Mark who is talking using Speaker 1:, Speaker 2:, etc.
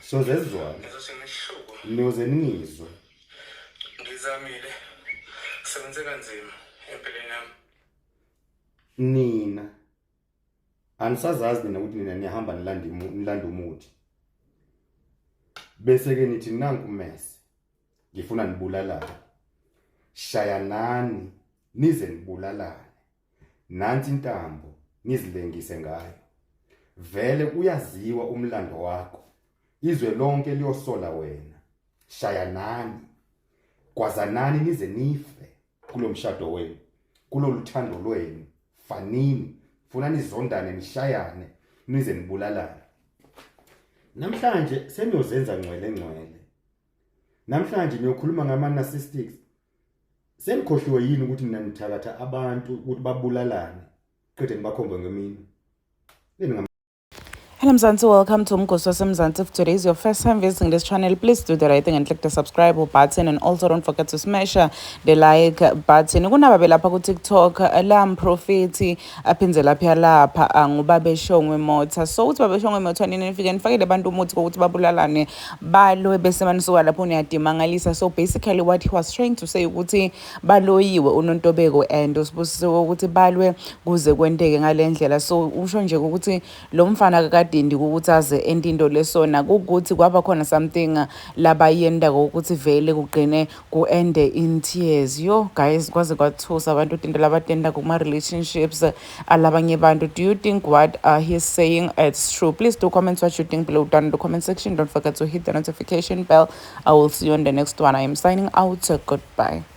Speaker 1: So zezizwana niyoze ningizwe
Speaker 2: ngizamile sebenze kanzima empilweni yami
Speaker 1: nina anisazazi nina ukuthi nina niyahamba nilanda umuthi bese ke nithi nanku mess ngifuna nibulalane shayanani nize nibulalane nansi intambo nizilengise ngayo vele uyaziwa umlando wakho izwe lonke liyosola wena shayanani kwazanani nize nife kulo mshado wenu kulo luthando lwenu fanini funa nizondane nishayane nize nibulalane namhlanje seniyozenza ngcwele namhlanje niyokhuluma ngama-narcissistics senikhohliwe yini ukuthi nina nithakatha abantu ukuthi babulalane qede nibakhombe ngemini
Speaker 3: Hello Mzansi, welcome to Umgosi Wasemzansi. If today is your first time visiting this channel, please do the right thing and click the subscribe button, and also don't forget to smash the like button. Kunaba lapha ku TikTok la mprofeti aphinze lapha lapha ngubabe Shongwe Motha. So uthi babe Shongwe Motha nini nifike nifakele abantu umuthi ukuthi babulalane balwe bese manisuka lapho uyadimangalisa. So basically what he was trying to say ukuthi baloyiwe uNontobeko and usibusisiwe ukuthi balwe kuze kwenteke ngalendlela. So usho nje ukuthi lo mfana kadindi ukuthi aze entindo lesona ukuthi kwaba khona something labayenda ukuthi vele kugcine kuende in tears. Yo guys, kwaze kwathusa abantu into labatenda kuma relationships alabanye bantu. Do you think what he's saying it's true? Please do comment what you think below down in the comment section. Don't forget to hit the notification bell. I will see you on the next one. I am signing out. Goodbye.